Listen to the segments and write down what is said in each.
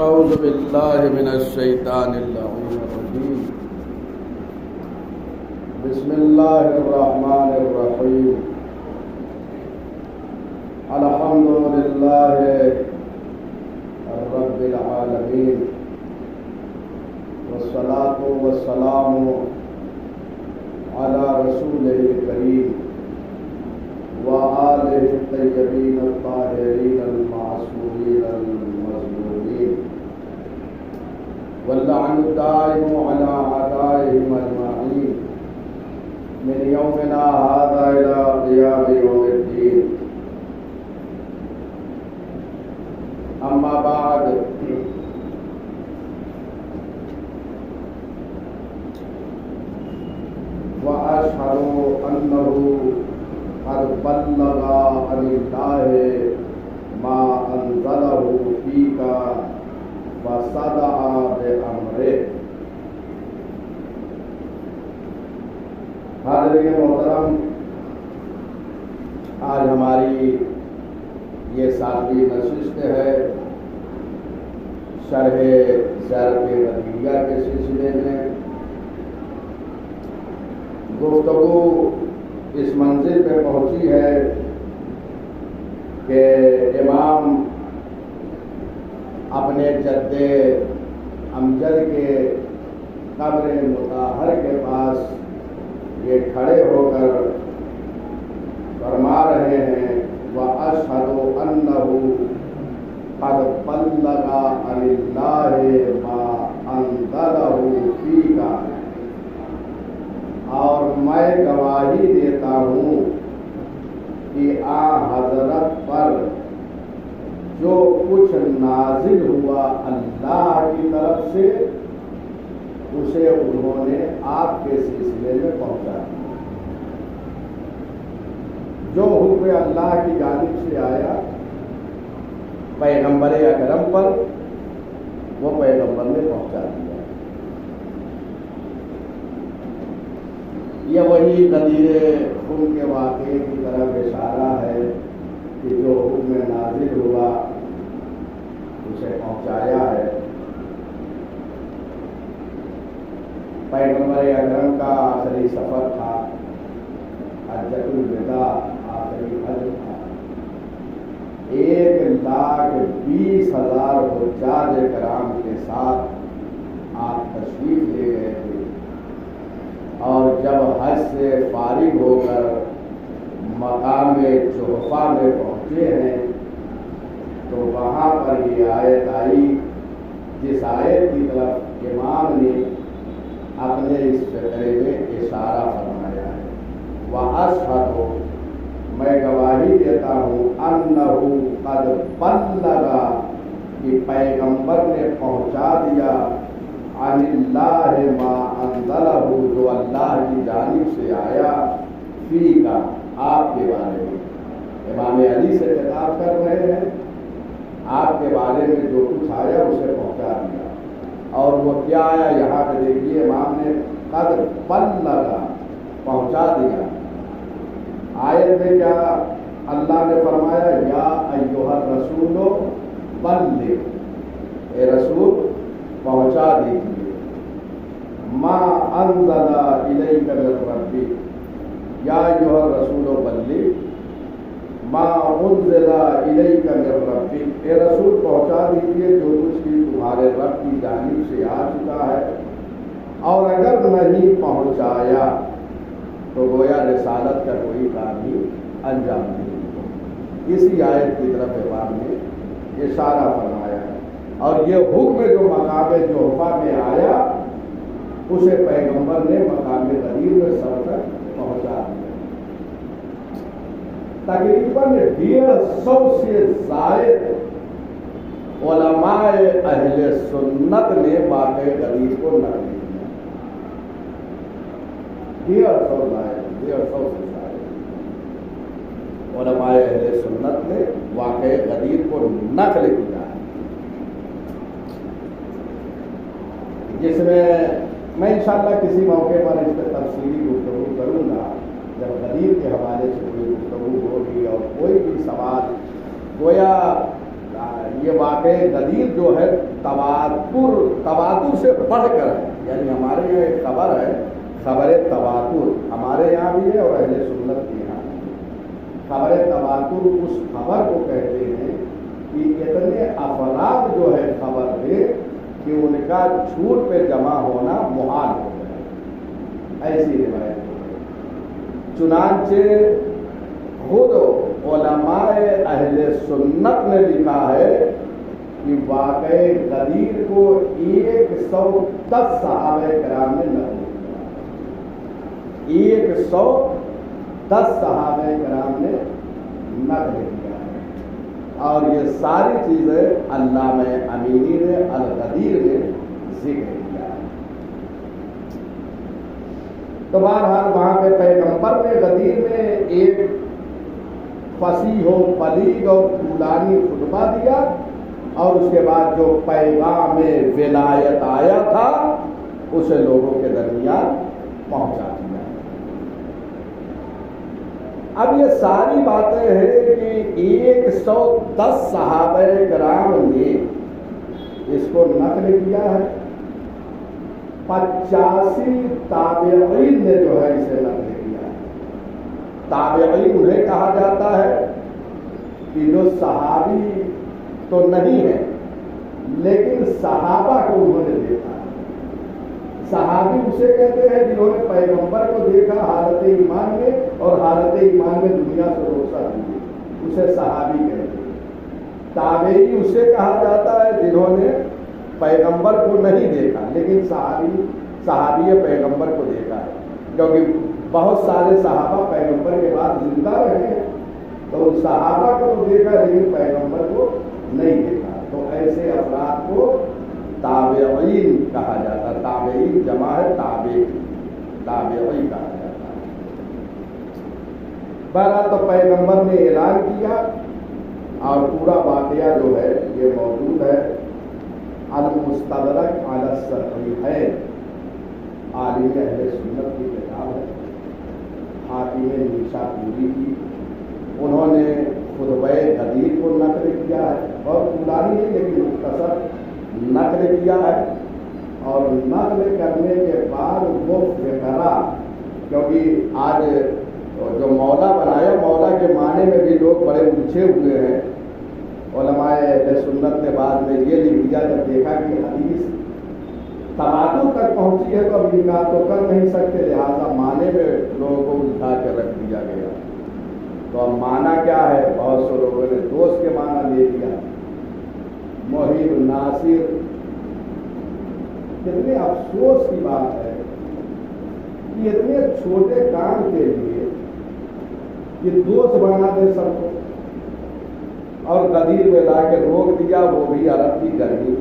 اعوذ باللہ من الشیطان اللعین الرجیم بسم اللہ الرحمن الرحیم الحمد للہ رب العالمین والصلاة والسلام علی رسولہ الکریم وآلہ الطیبین الطاہرین المعصومین المظلومین واللعن الدائم علی اعدائهم اجمعین من یومنا هذا الى قیام یوم الدین. اما بعد واشهد انه قد بلغ عن الله ما انزله فيك وصدع بأمره. حاضرین محترم، آج ہماری یہ ساتویں نشست ہے شرح سیرت نبویہ کے سلسلے میں. گفتگو اس منزل پہ پہنچی ہے کہ امام اپنے جد امجد کے قبر مطہر کے پاس یہ کھڑے ہو کر فرما رہے ہیں وَأَشْهَدُ أَنَّهُ قَدْ بَلَّغَ عَنِ اللَّهِ مَا أَنزَلَهُ فِيكَ، اور میں گواہی دیتا ہوں کہ حضرت پر جو کچھ نازل ہوا اللہ کی طرف سے اسے انہوں نے آپ کے سلسلے میں پہنچا دیا. جو حکم اللہ کی جانب سے آیا پیغمبر اکرم پر، وہ پیغمبر نے پہنچا دیا. یہ وہی غدیر خم کے واقعے کی طرف اشارہ ہے کہ جو حکم نازل ہوا اسے پہنچایا ہے. پیغمبر اکرم کا آخری سفر تھا، حجۃ الوداع، آخری حج تھا. 1,20,000 حجاج کرام کے ساتھ آپ تشریف لے گئے تھے، اور جب حج سے فارغ ہو کر مقام جحفہ میں پہنچے ہیں تو وہاں پر یہ آیت آئی جس آیت کی طرف امام نے اپنے اس فقرے میں اشارہ فرمایا ہے. وَأَشْهَدُ، میں گواہی دیتا ہوں، أَنَّهُ قَدْ بَلَّغَ، کہ پیغمبر نے پہنچا دیا، عن اللہ ما انزلہ، جو اللہ کی جانب سے آیا، فیک، آپ کے بارے میں. امام علی سے خطاب کر رہے ہیں، آپ کے بارے میں جو کچھ آیا اسے پہنچا دیا. اور وہ کیا آیا یہاں پہ دیکھیے، امام نے قد بلغ، پہنچا دیا. آیت میں کیا اللہ نے فرمایا، یا ایھا الرسول بلغ، اے رسول پہنچا دیجیے، ما انزل الیک من ربک، یا ایھا الرسول بلغ ما انزل الیک من ربک، اے رسول پہنچا دیجیے جو کچھ بھی تمہارے رب کی جانب سے آ چکا ہے. اور اگر نہیں پہنچایا تو گویا رسالت کا کوئی کام ہی انجام نہیں. اسی آیت کی طرف امام نے اشارہ فرمایا ہے. اور یہ حکم جو مقام جحفہ میں آیا اسے پیغمبر نے مقام غدیر میں سر تک پہنچا دیا. تقریباً 150 سے زائد علماء اہل سنت نے واقع غدیر کو نقل کیا. 150 سے زائد علماء اہل سنت نے واقع غدیر کو نقل کیا ہے، جس میں انشاءاللہ کسی موقع پر اس پہ تفصیلی گفتگو کروں گا جب غدیر کے حوالے سے کوئی گفتگو ہوگی. اور کوئی بھی سوال گویا یہ واقعہ غدیر جو ہے تواتر سے بڑھ کر ہے. یعنی ہمارے یہاں ایک خبر ہے، خبر تواتر ہمارے یہاں بھی ہے اور اہل سنت کے یہاں بھی. خبر تواتر اس خبر کو کہتے ہیں کہ اتنے افراد جو ہے خبر دے کہ ان کا جھوٹ پہ جمع ہونا محال ہو جائے، ایسی روایت ہے. چنانچہ خود علماء اہل سنت نے لکھا ہے کہ واقع غدیر کو 110 صحابہ کرام نے نقل کیا، 110 صحابہ کرام نے نقل کیا ہے. اور یہ ساری چیزیں علامہ امینی نے الغدیر میں ذکر کیا ہے. تو بہرحال وہاں پہ پیغمبر نے غدیر میں ایک فصیح و بلیغ اور طولانی خطبہ دیا اور اس کے بعد جو پیغام ولایت آیا تھا اسے لوگوں کے درمیان پہنچا دیا. اب یہ ساری باتیں ہیں کہ 110 صحابہ کرام نے اس کو نقل کیا ہے. 85 تابعین نے جو ہے اسے نقل کیا ہے. تابعین انہیں کہا جاتا ہے کہ جو صحابی تو نہیں ہے لیکن صحابہ کو انہوں نے دیکھا. صحابی اسے کہتے ہیں جنہوں نے پیغمبر کو دیکھا حالت ایمان میں اور حالت ایمان میں دنیا سے رخصت ہوئے، اسے صحابی کہتے ہیں. تابعی اسے کہا جاتا ہے جنہوں نے پیغمبر کو نہیں دیکھا لیکن صحابی پیغمبر کو دیکھا ہے، کیونکہ بہت سارے صحابہ پیغمبر کے بعد زندہ رہے ہیں تو ان صحابہ کو تو دیکھا لیکن پیغمبر کو نہیں دیکھا. تو ایسے افراد کو تابعین کہا جاتا ہے. تابعین جمع ہے تابعی کہا جاتا ہے. بہرحال تو پیغمبر نے اعلان کیا اور پورا واقعہ جو ہے یہ موجود ہے المستدرک علی الصحیحین، عالم اہل سنت کی کتاب ہے. حاکم نیشابوری کی انہوں نے خطبہ غدیر کو نقل کیا ہے اور طولانی ہے لیکن مختصر نقل کیا ہے. اور نقل کرنے کے بعد وہ فقرہ، کیونکہ آج جو مولا بنایا مولا کے معنی میں بھی لوگ بڑے الجھے ہوئے ہیں. علماء اہل سنت نے بعد میں یہ لکھ دیا جب دیکھا کہ حدیث تواتر تک پہنچی ہے تو اب انکار تو کر نہیں سکتے، لہٰذا معنی میں لوگوں کو الجھا کے رکھ دیا گیا. تو اب معنی کیا ہے؟ بہت سے لوگوں نے دوست کے معنی لے لیا، محیب ناصر. کتنے افسوس کی بات ہے کہ اتنے چھوٹے کام کے لیے یہ دوست بنا دے سب کو اور غدیر میں لا کے روک دیا، وہ بھی عرب کی گرمی.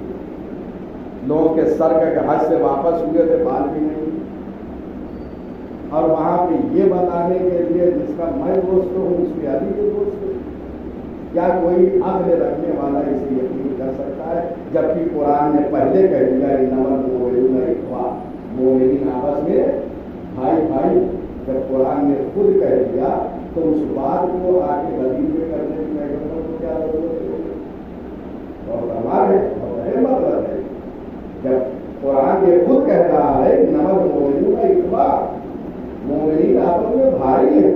لوگوں کے سر کے حج سے واپس ہوئے تھے، بال بھی نہیں. اور وہاں پہ یہ بتانے کے لیے جس کا میں دوست ہوں اس کے علی کے دوست ہوں. کیا کوئی عقل رکھنے والا اسے یقین کر سکتا ہے؟ جبکہ قرآن نے پہلے کہہ دیا انما المؤمنون اخوہ، مومنین آپس میں بھائی بھائی. جب قرآن نے خود کہہ دیا تو اس بات کو آگے غدیر میں کرنے کی پیغمبر کو کیا ضرورت ہے؟ بہت امار ہے، بہت اہم مطلب ہے. جب قرآن یہ خود کہہ رہا ہے انما المؤمنون اخوہ، مومنین آپس میں بھائی ہیں.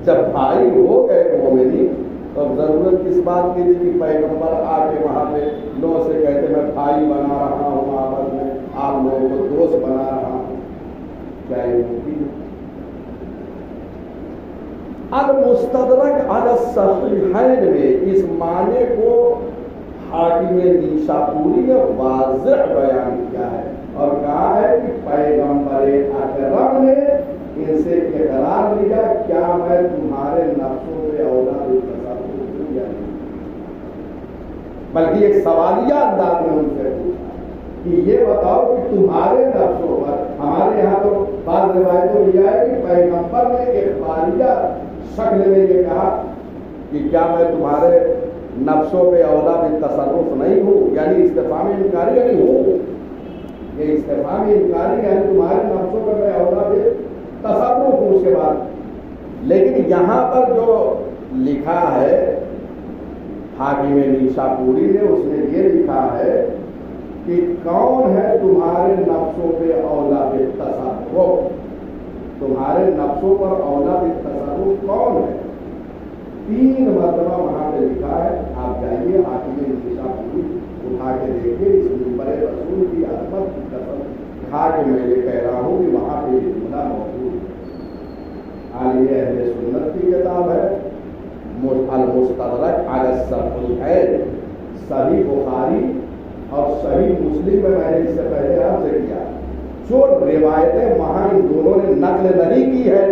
جب بھائی ہو گئے مومنین تو ضرورت کس بات کی تھی کہ پیغمبر آ کے وہاں پہ لوگوں سے کہتے میں بھائی بنا رہا ہوں آپس میں، آپ لوگوں کو دوست بنا رہا ہوں؟ کیا یہ ممکن ہے؟ المستدرک علی الصحیحین میں اس معنی کو حاکم نیشابوری نے واضح بیان کیا ہے اور کہا ہے کہ پیغمبر اکرم نے ان سے اقرار لیا، کیا میں تمہارے نفسوں پہ اولاد تصور ہوں یا نہیں؟ بلکہ ایک سوالیہ انداز میں ان سے پوچھا کہ یہ بتاؤ کہ تمہارے نفسوں پر، ہمارے یہاں تو بعض روایتوں لیا ہے کہ پیغمبر نے اخباریہ شکل میں یہ کہا کہ کیا میں تمہارے نفسوں پہ اولاد تصرف نہیں ہوں، یعنی استفہام انکاری یعنی ہوں. یہ استفہام انکاری یعنی تمہارے نفسوں پہ میں اولاد تصرف ہوں اس کے بعد. لیکن یہاں پر جو لکھا ہے حاکم نیشاپوری نے اس نے یہ لکھا ہے کہ کون ہے تمہارے نفسوں پہ اولا بالتصرف، تمہارے نفسوں پر اولا بالتصرف کون ہے؟ 3 مرتبہ وہاں پہ لکھا ہے. آپ جائیے حاکم نیشاپوری اٹھا کے دیکھیے، اس منبر رسول کی عظمت کی قسم کھا کے میں یہ کہہ رہا ہوں کہ وہاں پہ یہ جملہ موجود ہے. عالم اہل سنت کی کتاب ہے المستدرک علی الصحیحین، صحیح بخاری اور صحیح مسلم میں نے اس سے پہلے آپ سے کیا، جو روایتیں وہاں ان دونوں نے نقل نہیں کی ہے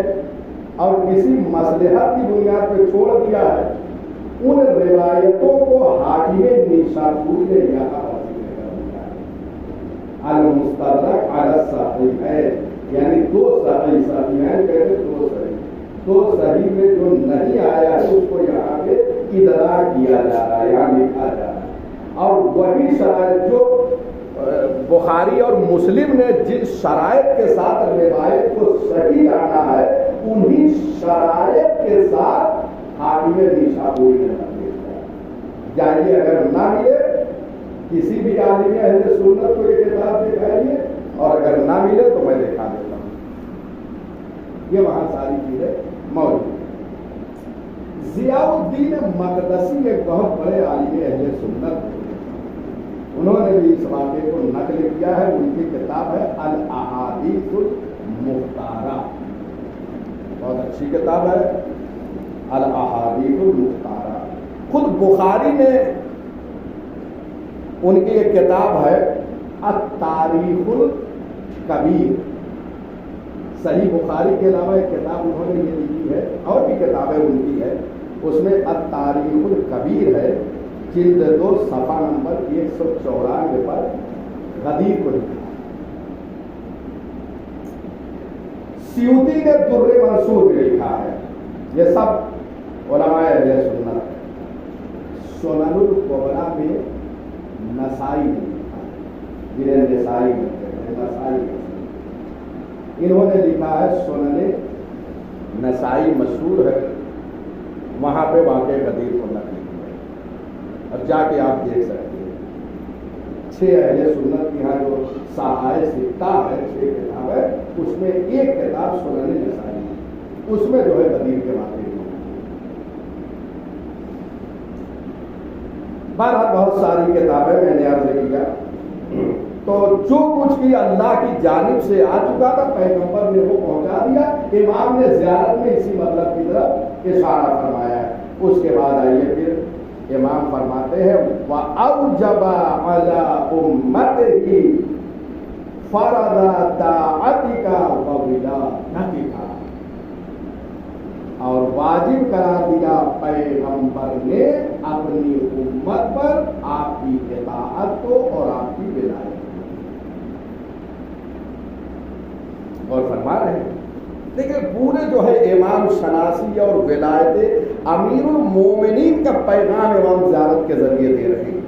اور کسی مصلحت کی بنیاد پہ چھوڑ دیا ہے، ان روایتوں کو حاکم نیشاپوری نے یہاں پر ذکر کر دیا ہے. المستدرک علی الصحیحین یعنی 2 صحیح، صحیحین کہتے 2 صحیح، 2 صحیح میں جو نہیں آیا ہے اس کو یہاں پہ ادراک کیا جا رہا ہے، یہاں لکھا جا رہا ہے. اور وہی شرائط جو بخاری اور مسلم نے جن شرائط کے ساتھ روایت کو صحیح جانا ہے، انہی شرائط کے ساتھ حاکم نیشاپوری نے پیش کیا. جائیے اگر نہ ملے کسی بھی عالم اہل سنت کو یہ کتاب دکھائیے، اور اگر نہ ملے تو میں دکھا دیتا ہوں. یہ وہاں ساری چیزیں موجود. ضیاء الدین مقدسی ایک بہت بڑے عالم اہل سنت تھے، انہوں نے بھی اس واقعے کو نقل کیا ہے. ان کی کتاب ہے الاحادیث المختارہ، بہت اچھی کتاب ہے الاحادیث المختارہ. خود بخاری نے ان کی ایک کتاب ہے التاریخ الکبیر. صحیح بخاری کے علاوہ ایک کتاب انہوں نے یہ لکھی ہے، اور بھی کتابیں ان کی ہے، اس میں التاریخ الکبیر ہے، جلد 2 صفحہ نمبر 194 پر غدیر کو لکھا. سیوطی نے در منصور میں لکھا ہے. یہ سب علماء اہل سنت. سنن الکبریٰ میں نسائی نے لکھا ہے، جنہیں نسائی کہتے ہیں، نسائی. انہوں نے لکھا ہے سنن نسائی مشہور ہے، وہاں پہ واقع غدیر کو نقل کیا ہے. اب جا کے آپ دیکھ سکتے ہیں 6 اہل سنت کی یہاں جو صحائف ستہ ہے، 6 کتاب ہے، اس میں ایک کتاب سنن نسائی ہے، اس میں جو ہے غدیر کے واقعے. بہرحال بہت ساری کتابیں میں نے عرض کیا. تو جو کچھ بھی اللہ کی جانب سے آ چکا تھا پیغمبر نے وہ پہنچا دیا. امام نے زیارت میں اسی مطلب کی طرف اشارہ فرمایا ہے. اس کے بعد آئیے پھر امام فرماتے ہیں وَأَوْجَبَ عَلَىٰ أُمَّتِهِ فَرَضَ طَاعَتِكَ وَوِلَادَتِكَ، اور واجب قرار دیا پیغمبر نے اپنی امت پر آپ کی اطاعت کو اور آپ کی ولایت. اور فرما رہے ہیں دیکھیں پورے جو ہے امام شناسی اور ولایت امیر المومنین کا پیغام امام زیارت کے ذریعے دے رہے ہیں.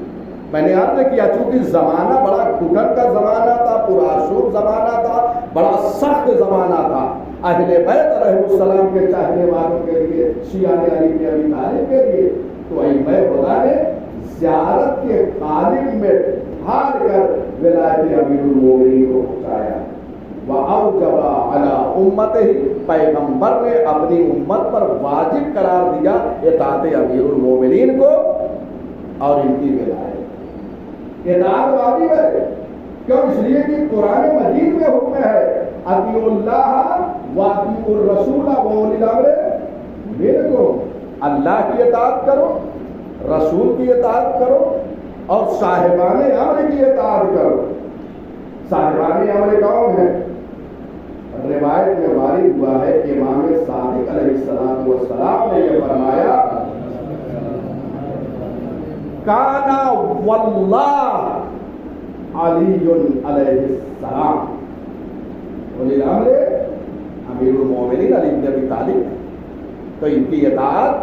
میں نے عرض کیا چونکہ زمانہ بڑا گھٹن کا زمانہ تھا، پرآشوب زمانہ تھا، بڑا سخت زمانہ تھا. اہل بیت علیہ السلام کے چاہنے والوں کے لیے، شیعہ علی بن ابی طالب کے لیے، تو ائمہ خدا نے زیارت کے قالب میں ڈھال کر ولایت امیر المومنین کو پہنچایا. وَأَوْجَبَ عَلَىٰ أُمَّتِهِ، پیغمبر نے اپنی امت پر واجب قرار دیا اطاعت امیر المومنین کو اور ان کی ولایت. اطاعت واجب ہے، کیوں؟ اس لیے کہ قرآن مجید میں حکم ہے اطیعوا اللہ واطیعوا الرسول واولی الامر منکم. اللہ کی اطاعت کرو، رسول کی اطاعت کرو اور صاحبان امر کی اطاعت کرو. صاحبان امر کون ہے؟ روایت میں وارد ہوا ہے کہ امام صادق علیہ السلام نے یہ فرمایا کانا واللہ علی علیہ السلام ولی الامر امیر المومنین علی بن ابی طالب. تو ان کی اطاعت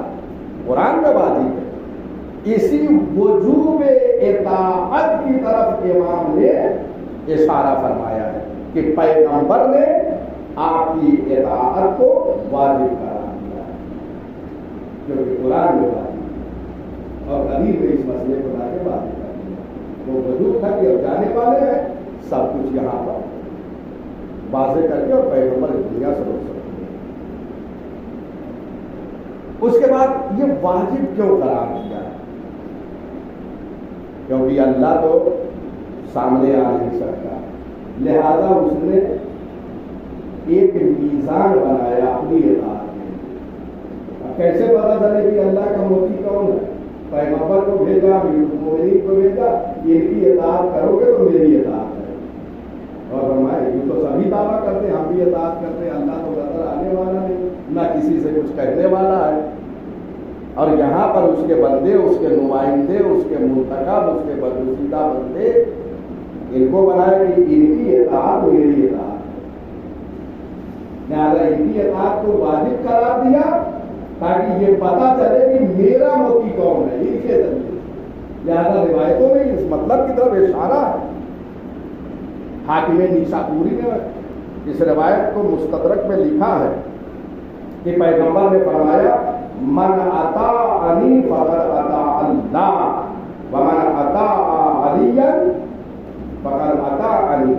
قرآن میں واجب ہے. اسی وجوب اطاعت کی طرف امام نے اشارہ فرمایا ہے کہ پیغمبر نے آپ کی اطاعت کو واجب قرار دیا ہے، کیونکہ قرآن میں واجب. اور قدیر میں اس مسئلے کو لا کے بات کر دیا. وہ وجود تھا کہ اب جانے والے ہیں، سب کچھ یہاں پر واضح کر کے اور پیغمبر دنیا سے روک سکتے ہیں. اس کے بعد یہ واجب کیوں قرار دیا؟ کیونکہ اللہ تو سامنے آ نہیں سکتا، لہذا اس نے ایک میزان بنایا اپنی اطاعت میں. اب کیسے پتا چلے کہ اللہ کا موتی کون ہے؟ پیغمبر کو بھیجا، مومنین کو بھیجا، ان کی اطاعت کرو گے تو میری اطاعت ہے. اور ہمارے یہ تو سبھی دعویٰ کرتے ہیں ہم بھی اطاعت کرتے ہیں، اللہ تو نظر آنے والا نہیں، نہ کسی سے کچھ کہنے والا ہے. اور یہاں پر اس کے بندے، اس کے نمائندے، اس کے منتخب، اس کے برگزیدہ بندے، ان کو بنایا کہ ان کی اطاعت میری اطاعت ہے. لہٰذا ان کی اطاعت کو واجب قرار دیا تاکہ یہ پتا چلے کہ میرا موتی کون ہے، ان کے ذریعے. لہٰذا روایتوں میں اس مطلب کی طرف اشارہ ہے. حاکم نیسابوری نے اس روایت کو مستدرک میں لکھا ہے کہ پیغمبر نے فرمایا من اطاعنی فقد اطاع اللہ ومن اطاع علیا فقد اطاعنی.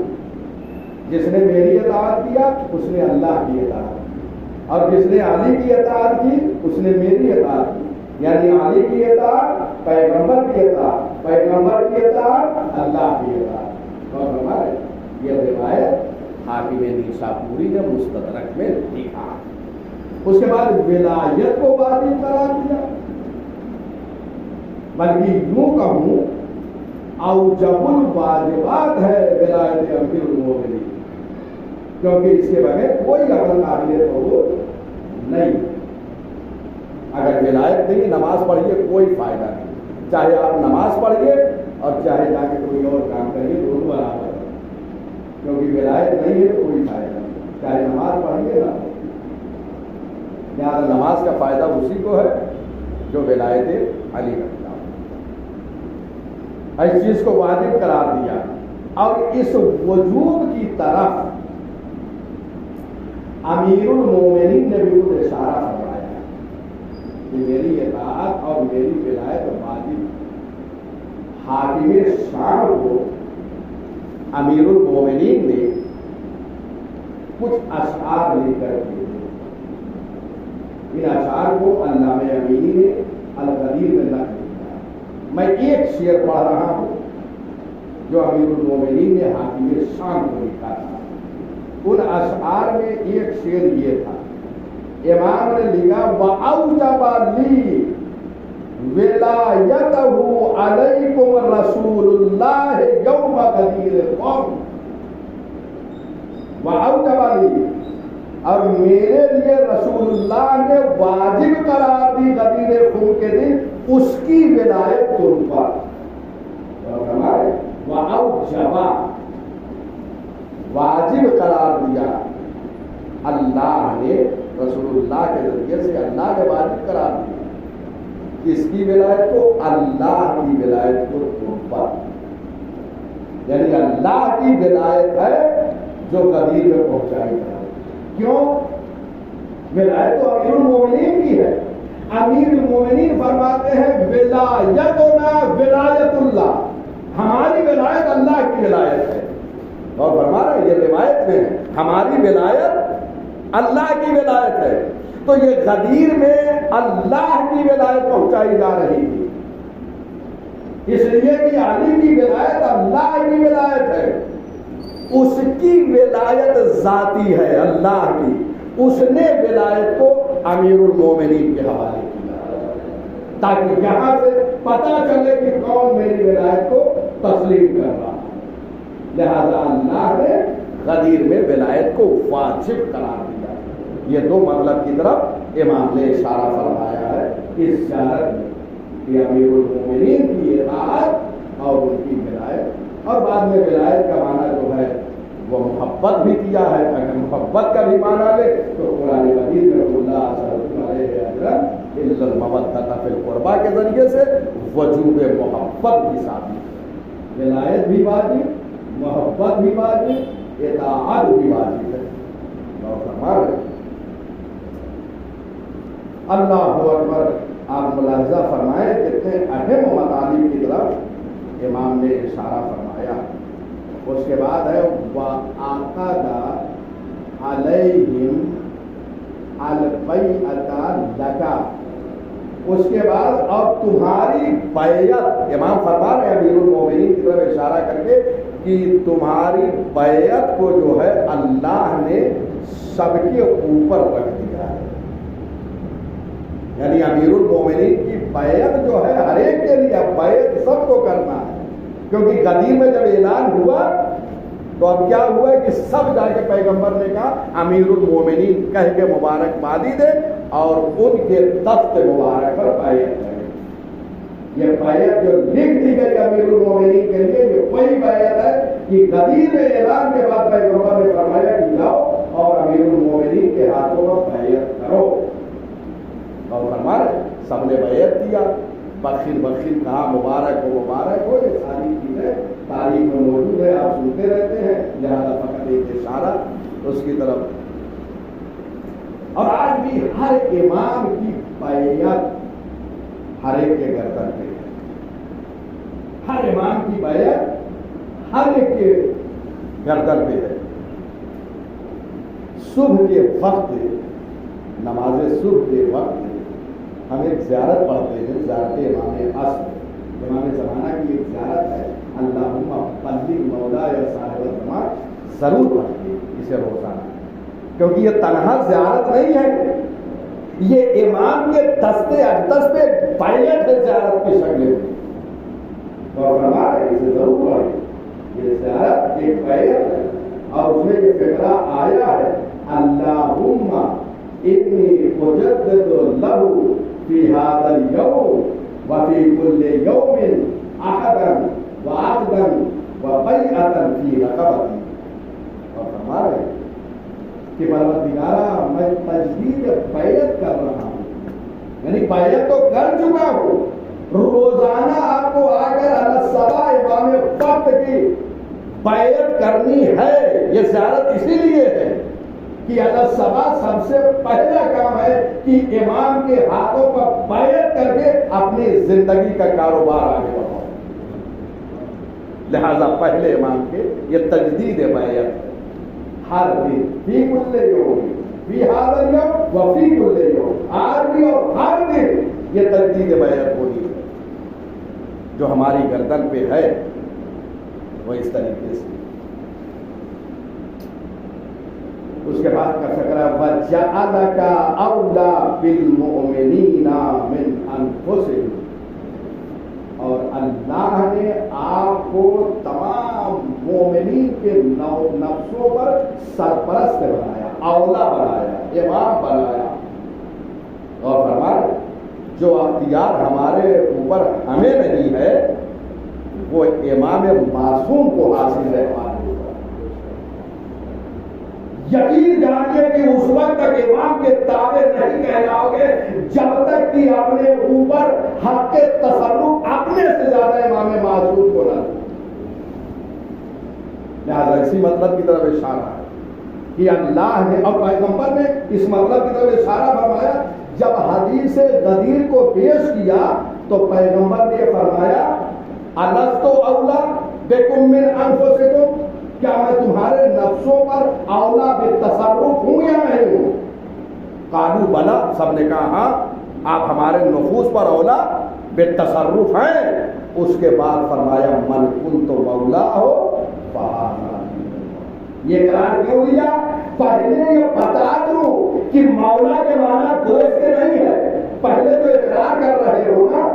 جس نے میری اطاعت کیا اس نے اللہ کی اطاعت کی، اور جس نے علی کی اطاعت کی اس نے میری اطاعت کی. یعنی علی کی اطاعت پیغمبر کی اطاعت، پیغمبر کی اطاعت اللہ کی اطاعت. اور ہمارے یہ روایت حاکم نیسابوری نے مستدرک میں لکھا. اس کے بعد ولایت کو واجب قرار دیا، بلکہ یوں کہوں اوجب الواجبات ہے ولایت امیر المومنین، کیونکہ اس کے بغیر کوئی عمل قابل قبول نہیں. اگر ولایت نہیں، نماز پڑھیے کوئی فائدہ نہیں، چاہے آپ نماز پڑھیے اور چاہے جا کے کوئی اور کام کریے، دونوں برابر ہے. کیونکہ ولایت نہیں ہے تو کوئی فائدہ نہیں، چاہے نماز پڑھیے نہ. لہٰذا نماز کا فائدہ اسی کو ہے جو ولایت علی رکھتا ہے. اس چیز کو واجب قرار دیا، اور اس وجوب کی طرف امیر المومنین نے بھی خود اشارہ فرمایا کہ میری اطاعت اور میری ولایت واجب. حاکم شام کو امیر المومنین نے کچھ اشعار لکھ کر دیے. ان اشعار کو علامہ امینی نے القدیر میں نقل کیا. میں ایک شعر پڑھ رہا ہوں جو امیر المومنین نے حاکم شام کو لکھا تھا. ان اشعار میں ایک شعر یہ تھا، امام نے لکھا وَأَوْجَبَ لِي وِلَایَتَهُ عَلَيْكُمْ رَسُولُ اللَّهِ يَوْمَ غَدِيرِ قَوْمِ. وَأَوْجَبَ لِي، اور میرے لیے رسول اللہ نے واجب قرار دی غدیر خم کے دن اس کی ولایت تم پر. وَأَوْجَبَ، واجب قرار دیا اللہ نے رسول اللہ کے ذریعے سے. اللہ نے واجب قرار دیا اس کی ولایت کو، اللہ کی ولایت کو تم پر. یعنی اللہ کی ولایت ہے جو قدیر میں پہنچائی جائے. کیوں؟ ولایت تو امیر المومنین کی ہے. امیر المومنین فرماتے ہیں ولایتنا ولایت اللہ، ہماری ولایت اللہ کی ولایت ہے. اور فرما رہے ہیں یہ روایت میں ہماری ولایت اللہ کی ولایت ہے. تو یہ غدیر میں اللہ کی ولایت پہنچائی جا رہی تھی، اس لیے کہ علی کی ولایت اللہ کی ولایت ہے. اس کی ولایت ذاتی ہے اللہ کی، اس نے ولایت کو امیر المومنین کے حوالے کیا تاکہ یہاں سے پتہ چلے کہ کون میری ولایت کو تسلیم کر رہا. لہذا اللہ نے غدیر میں ولایت کو واجب قرار دیا. یہ دو مطلب کی طرف امام نے اشارہ فرمایا ہے اس شرط میں کہ امیر المومنین کی اطاعت اور ان کی ولایت. اور بعد میں ولایت کا معنی جو ہے وہ محبت بھی کیا ہے. اگر محبت کا بھی معنی لے تو قرآن مجید میں اللہ صلی اللہ علیہ وسلم المودۃ فی القربیٰ کے ذریعے سے وجوب محبت بھی ثابت ہے. ولایت بھی واجب، محبت بھی واجب، اطاعت بھی واجب ہے. اور ہمارے اللہ اکبر آپ ملاحظہ فرمائیں کتنے اہم مطالب کی طرف امام نے اشارہ فرمایا. اس کے بعد ہے وَعَقَدَ عَلَيْهِمْ الْبَيْعَةَ لَكَ. اس کے بعد اور تمہاری بیعت، امام فرما رہے ہیں امیر المومنین کی طرف اشارہ کر کے کہ تمہاری بیعت کو جو ہے اللہ نے سب کے اوپر رکھ دیا ہے. یعنی امیر المومنین کی بیعت جو ہے ہر ایک کے لیے، بیعت سب کو کرنا ہے. کیونکہ غدیر میں جب اعلان ہوا تو اب کیا ہوا کہ سب جا کے پیغمبر نے کہا امیر المومنین کہہ کے مبارکبادی دے اور ان کے دست مبارک پر بیعت کرے. یہ بیعت جو لکھ دی گئی امیر المومنین کے لیے، یہ وہی بیعت ہے کہ غدیر میں اعلان کے بعد پیغمبر نے فرمایا کہ جاؤ اور امیر المومنین کے ہاتھوں میں بیعت کرو. اور فرما رہے سب نے بیعت کیا. بخیر بخیر کہا مبارک ہو. یہ ساری چیزیں تاریخ میں موجود ہے، آپ سنتے رہتے ہیں. لہٰذا فقط ایک اشارہ اس کی طرف. اور آج بھی ہر امام کی بیعت ہر ایک کے گردن پہ ہے. ہر امام کی بیعت ہر ایک کے گردن پہ ہے. صبح کے وقت، نماز صبح کے وقت ہم ایک زیارت پڑھتے ہیں، زیارت امام عصر، امام زمانہ کی ایک زیارت ہے. اللہم بلغ مولا یا صاحب الزمان ضرور پڑھتے ہیں اسے روزانہ. کیونکہ یہ تنہا زیارت نہیں ہے، یہ امام کے دستے اقدس پہ بیعت ہے زیارت کی شکل میں. اور فرما رہے اسے ضرور پڑھیں. یہ زیارت ایک بیعت ہے اور اس میں یہ فقرہ آیا ہے اللہم انی اجدد لہ فی هذا اليوم وفی کل یوم عہدا وعقدا وبیعتا فی رقبتی. اور فرما رہے کہ پروردگارا میں تجدید بیعت کر رہا ہوں، یعنی بیعت تو کر چکا ہوں. روزانہ آپ کو آ کر الصبا امام وقت کی بیعت کرنی ہے. یہ زیارت اسی لیے ہے کہ الصبا سب سے پہلا کام ہے کہ امام کے ہاتھوں پر بیعت کر کے اپنی زندگی کا کاروبار آگے بڑھاؤ. لہذا پہلے امام کے یہ تجدید بیعت ہر دن فی کل یوم فی ھذا الیوم وفی کل یوم، آج بھی اور ہر دن یہ تجدید بیعت ہوگی جو ہماری گردن پہ ہے. وہ اس طریقے سے. اس کے بعد کا فقرہ وَجَعَلَكَ أَوْلَى بِالْمُؤْمِنِينَ مِنْ أَنفُسِهِمْ. اور اللہ نے آپ کو تمام مومنین کے نفسوں پر سرپرست بنایا، اولا بنایا، امام بنایا. اور فرمائے جو اختیار ہمارے اوپر ہمیں نہیں ہے وہ امام معصوم کو حاصل ہے. ہمارے یقین جانیے کہ اس وقت تک امام کے تابع نہیں کہلاؤ گے جب تک کہ اپنے اوپر حق کے تصرف اپنے سے زیادہ امام معصوم کو نہ. لہذا اسی مطلب کی طرف اشارہ ہے کہ اللہ نے اور پیغمبر نے اس مطلب کی طرف اشارہ فرمایا. جب حدیث غدیر کو پیش کیا تو پیغمبر نے فرمایا الست اولا بکم من انفسکم، کیا میں تمہارے نفسوں پر اولا بالتصرف ہوں یا نہیں ہوں؟ قالوا بلا، سب نے کہا ہاں آپ ہمارے نفوس پر اولا بالتصرف ہیں. اس کے بعد فرمایا من کنت مولا ہو فہذا. یہ قرار کیوں لیا؟ پہلے یہ بتا دوں کہ مولا کے معنی دوست نہیں ہے. پہلے تو اقرار کر رہے ہو نا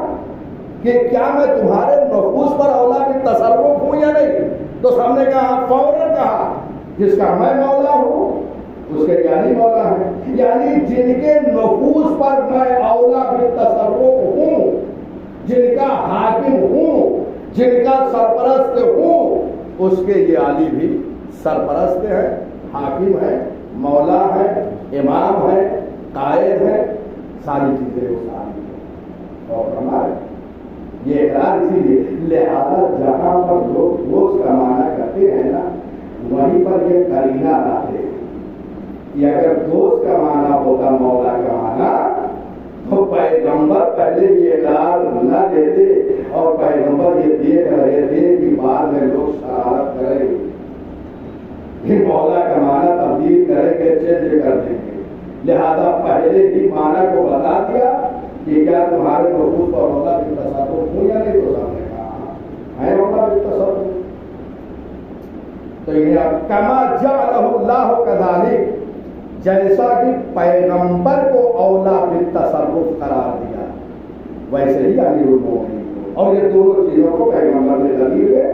کہ کیا میں تمہارے نفوس پر اولا بالتصرف ہوں یا نہیں؟ تو سب نے کہا فوراً کہا جس کا میں مولا ہوں اس کے یعنی مولا ہے، یعنی جن کے نفوس پر میں اولا بالتصرف ہوں، جن کا حاکم ہوں، جن کا سرپرست ہوں، اس کے یہ علی بھی سرپرست ہے، حاکم ہے، مولا ہے، امام ہے، قائد ہے، ساری چیزیں وہ ساری ہیں. اور ہمارے یہ اقرار اسی لیے لہذا جہاں پر لوگ دوست کا معنی کرتے ہیں نا وہیں پر یہ قرینہ لاتے ہیں کہ اگر دوست کا معنی ہوتا مولا کا معنی تو پیغمبر پہلے یہ اقرار نہ لیتے اور پیغمبر یہ دیکھ رہے تھے کہ بعد میں لوگ شرارت کریں گے، پھر مولا کا معنی تبدیل کریں گے، چینج کر دیں گے، لہذا پہلے ہی معنی کو بتا دیا کہ کیا تمہارے نفوس پر مولا بالتصرف ہوں یا نہیں؟ تو سب نے کہا ہے مولا بالتصرف۔ تو یہ کما جعلہ اللہ کذالک، جیسا کہ پیغمبر کو اولا بالتصرف قرار دیا ویسے ہی امیر المومنین کو، اور یہ دونوں چیزوں کو پیغمبر نے دلیل میں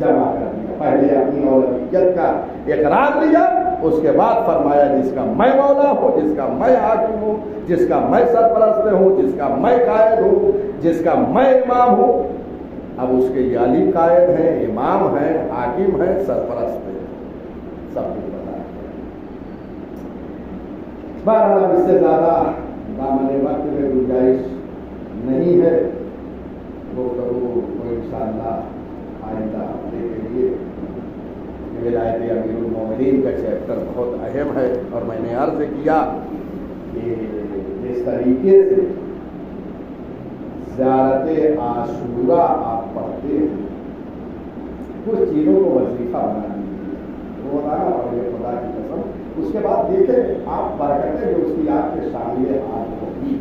جمع کر دیا۔ پہلے اپنی اولویت کا اقرار لیا، اس کے بعد فرمایا جس کا میں مولا ہوں، جس کا میں حاکم ہوں، جس کا میں سرپرست ہوں، جس کا میں قائد ہوں، جس کا میں امام ہوں۔ اب اس کے یہ علی قائد ہیں، امام ہیں، حاکم ہیں، سرپرست ہیں، سب کچھ بتا ہے۔ بہرحال اب اس سے زیادہ دامن وقت میں گنجائش نہیں ہے، وہ کرو انشاءاللہ آئندہ ہفتے کے لیے۔ ولایت امیر المومنین کا چیپٹر بہت اہم ہے، اور میں نے عرض کیا کہ جس طریقے سے زیارت عاشورہ آپ پڑھتے ہیں، کچھ چیزوں کو وظیفہ بنا دیجیے، روزانہ پڑھیے خدا کی قسم، اس کے بعد دیکھیں آپ برکتیں جو اس کی آپ کے شامل حال ہوگی۔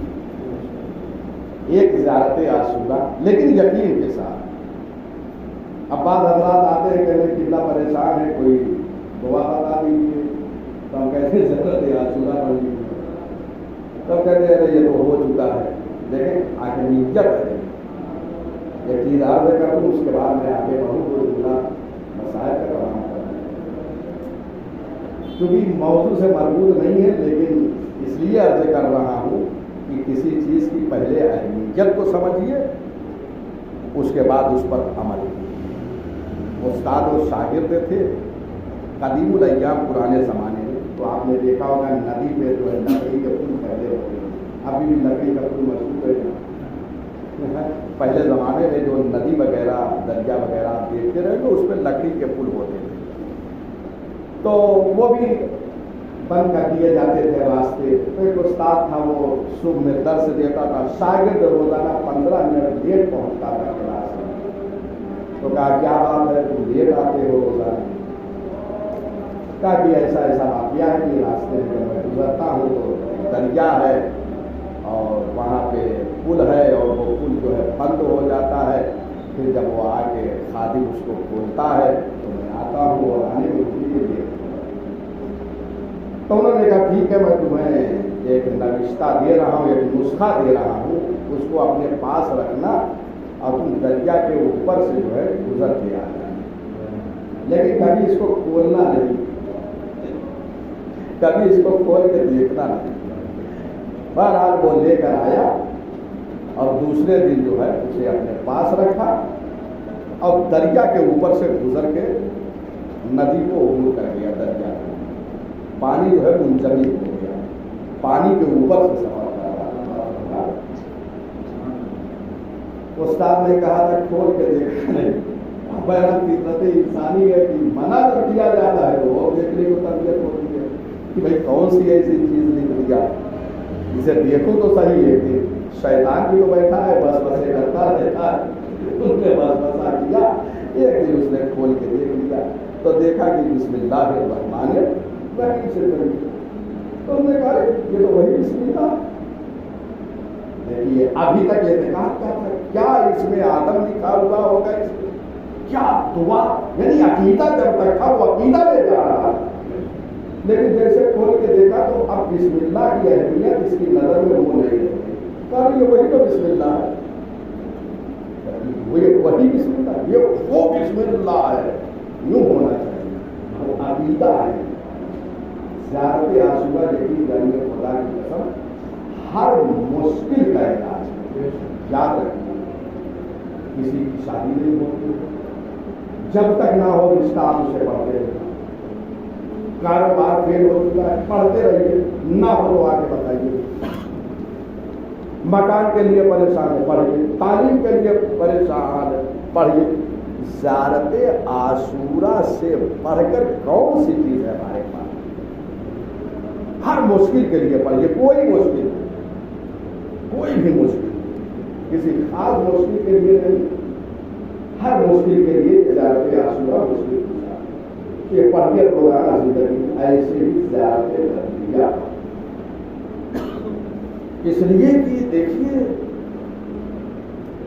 ایک زیارت عاشورہ، لیکن یقین کے ساتھ۔ اب بعض حضرات آتے ہیں کہنے کتنا پریشان ہے، کوئی دعا بتا دیجیے، تو ہم کہتے ہیں ضرورت عاشورہ پڑھ لیجیے، تب کہتے ہیں یہ تو ہو چکا ہے، لیکن آگے نیت ہے۔ ایک چیز عرض کر دوں، اس کے بعد میں آگے بڑھوں تو جملہ مسائل کا کلام کروں، کیونکہ موضوع سے مربوط نہیں ہے، لیکن اس لیے عرض کر رہا ہوں کہ کسی چیز کی پہلے اہمیت کو سمجھیے، اس کے بعد اس پر عمل کیجیے۔ استاد و شاگرد تھے قدیم الایام، پرانے زمانے میں، تو آپ نے دیکھا ہوگا ندی پہ جو ہے لکڑی کے پل پہلے ہوتے ہیں، ابھی بھی لکڑی کا پل مشہور ہے۔ پہلے زمانے میں جو ندی وغیرہ، دریا وغیرہ آپ دیکھتے رہے تو اس پہ لکڑی کے پل ہوتے تھے، تو وہ بھی بند کر دیے جاتے تھے راستے۔ تو ایک استاد تھا، وہ صبح میں درس دیتا تھا، شاگرد روزانہ 15 منٹ لیٹ پہنچتا تھا کلاس میں۔ تو کہا کیا بات ہے تم لیٹ آتے ہو روزانہ؟ کہا کہ ایسا ایسا واقعہ ہے کہ راستے میں جب میں گزرتا ہوں تو دریا ہے اور وہاں پہ پل ہے، اور وہ پل جو ہے بند ہو جاتا ہے، پھر جب وہ آ کے خادم اس کو کھولتا ہے تو میں آتا ہوں اور آنے میں اسی کے لیے۔ تو انہوں نے کہا ٹھیک ہے، میں تمہیں ایک نوشتہ دے رہا ہوں، ایک نسخہ دے رہا ہوں، اس کو اپنے پاس رکھنا اور تم دریا کے اوپر سے جو ہے گزر کے آنا، لیکن کبھی اس کو کھولنا نہیں، کبھی اس کو کھول کے دیکھنا نہیں۔ بہرحال وہ لے کر آیا اور دوسرے دن جو ہے اسے اپنے پاس رکھا اور دریا کے اوپر سے گزر کے ندی کو عبور کر گیا۔ دریا کو پانی جو ہے منجمد ہو گیا، پانی کے اوپر سے سفر کر رہا۔ استاد نے کہا تھا کھول کے دیکھا نہیں، بہرحال فطرت انسانی ہے کہ منع جب کیا جاتا ہے تو وہ دیکھنے کو تربیت ہوتی ہے کہ بھائی کون سی ایسی چیز نکل جائے، اسے دیکھو تو صحیح ہے کہ شیطان بھی تو بیٹھا ہے بس بسے کرتا رہتا ہے، اس نے بس بسا کیا۔ ایک دن اس نے کھول کے دیکھ لیا تو دیکھا کہ بسم اللہ الرحمن الرحیم سے پڑھی، تو اس نے کہا یہ تو وہی بسم اللہ۔ دیکھیے ابھی تک اعتقاد کیا تھا، کیا اس میں آدم لکھا ہوا ہوگا، اس میں کیا دعا، یعنی عقیدہ جب تک تھا وہ عقیدہ لے جا رہا، لیکن جیسے کھول کے دیکھا تو اب بسم اللہ کی اہمیت اس کی نظر میں وہ نہیں رہتی، کہا یہ وہی تو بسم اللہ ہے، وہی بسم اللہ، یہ وہ بسم اللہ ہے، یوں ہونا چاہیے، وہ عقیدہ ہے۔ زیارت عاشورہ یقین جانیے خدا کی قسم ہر مشکل کا علاج ہے۔ یاد رکھیے کسی کی شادی نہیں ہوتی جب تک نہ ہو رشتہ آپ اسے پڑھتے رہے، کاروبار فیل ہو چکا ہے پڑھتے رہیے، نہ ہو تو آگے بتائیے، مکان کے لیے پریشان ہے پڑھیے، تعلیم کے لیے پریشان ہے پڑھیے۔ زیارت عاشورہ سے پڑھ کر کون سی چیز ہے ہمارے پاس؟ ہر مشکل کے لیے پڑھیے، کوئی مشکل، کوئی بھی مشکل، کسی خاص مشکل کے لیے نہیں، ہر مشکل کے لیے زیارت عاشورہ مشکل کہ پڑھ کے روزانہ زندگی ایسے ہی زیارتیں کر دیا، اس لیے کہ دیکھیے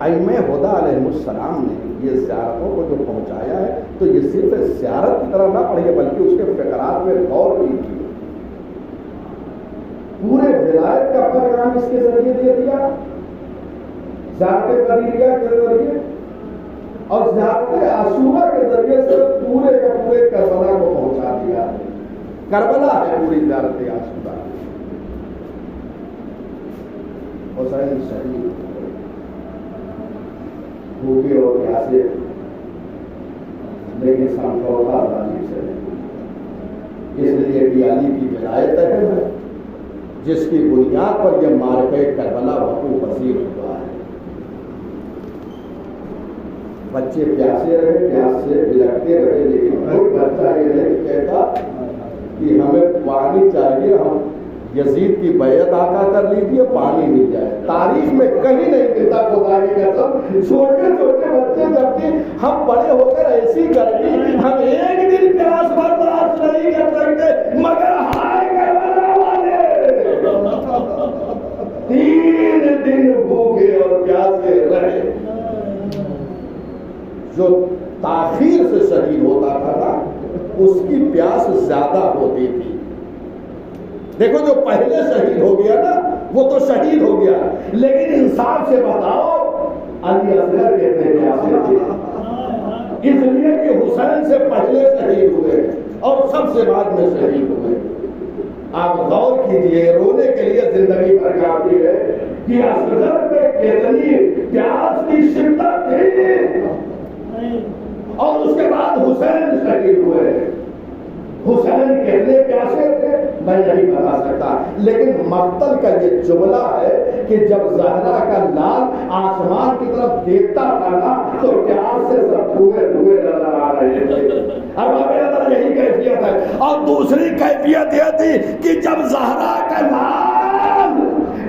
ائمہ ہدی علیہ السلام نے یہ زیارتوں کو جو پہنچایا ہے تو یہ صرف زیارت کی طرح نہ پڑھیے بلکہ اس کے فقرات میں غور کیجیے۔ پورے ولایت کا پیغام اس کے ذریعے دے دیا، زیارت قدیریہ کے ذریعے اور زیارت عاشورہ کے ذریعے سے پورے کے پورے کربلا کو پہنچا دیا۔ کربلا ہے پوری زیارت عاشورہ۔ حسین شہید بھوکے اور پیاسے، لیکن سمجھوتا ظالم سے نہیں، اس لیے کہ علی کی ولایت ہے جس کی بنیاد پر یہ معرکہ کربلا وقوع پذیر ہوا ہے۔ بچے پیاسے رہے، پیاس سے بلکتے رہے، لیکن کوئی بچہ یہ نہیں کہتا کہ ہمیں پانی چاہیے، ہم یزید کی بیعت آقا کر لیجیے پانی مل جائے۔ تاریخ میں کہیں نہیں ملتا خدا کی قسم۔ چھوٹے چھوٹے بچے جبکہ ہم بڑے ہو کر ایسی گرمی ہم ایک دن پیاس برداشت نہیں کر سکتے، مگر ہائے کربلا والے 3 دن بھوکے اور پیاسے رہے۔ جو تاخیر سے شہید ہوتا تھا نا اس کی پیاس زیادہ ہوتی تھی۔ دیکھو جو پہلے شہید ہو گیا نا وہ تو شہید ہو گیا، لیکن انصاف سے بتاؤ علی اصغر کتنے پیاسے تھے؟ اس لیے کہ حسین سے پہلے شہید ہوئے اور سب سے بعد میں شہید ہوئے۔ آپ غور کیجئے، رونے کے لیے زندگی بھر کافی ہے کہ اصغر پہ کتنی پیاس کی شدت تھی، اور اس کے بعد حسین شہید ہوئے۔ حسین کتنے پیاسے تھے میں نہیں بتا سکتا، لیکن مقتل کا یہ جملہ ہے کہ جب زہرا کا لال آسمان کی طرف دیکھتا تھا نا تو پیاس سے سب دھوئے دھوئے نظر آ رہے تھے۔ اب میرے اندر یہی کیفیت ہے۔ اور دوسری کیفیت یہ تھی کہ جب زہرا کا لال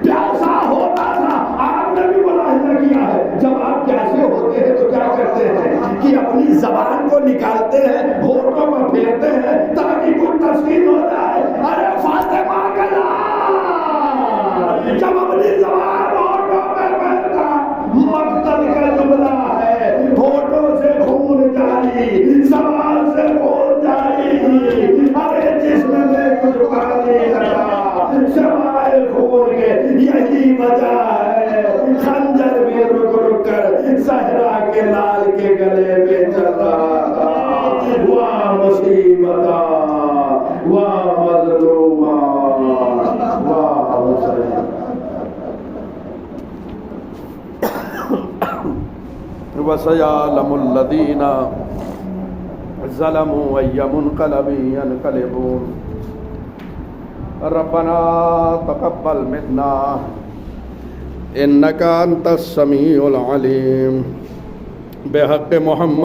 پیاسا ہوتا تھا، آپ نے بھی ملاحظہ کیا ہے جب آپ پیاسے ہوتے ہیں تو کیا کرتے ہیں کہ اپنی زبان کو نکالتے ہیں، ہونٹوں میں پھیرتے ہیں تاکہ کچھ تسکین ہو جائے۔ ارے فاطمہ کا لال جب اپنی زبان ہونٹوں میں پھیرتا، مقتل کا جملہ ہے ہونٹوں سے خون جاری، زبان سے خون جاری، ارے جسم میں کچھ باقی نہیں رہا سوائے خون کے۔ یہی وجہ ہے خنجر بھی رک رک کر زہرا کے لال کے گلے میں چل رہا تھا۔ واہ مصیبتہ، واہ مظلومہ، واہ حسین۔ وَسَيَعْلَمُ الَّذِينَ ظَلَمُوا أَيَّ مُنقَلَبٍ يَنقَلِبُونَ۔ ربنا تقبل منا انك انت السميع العليم بحق محمد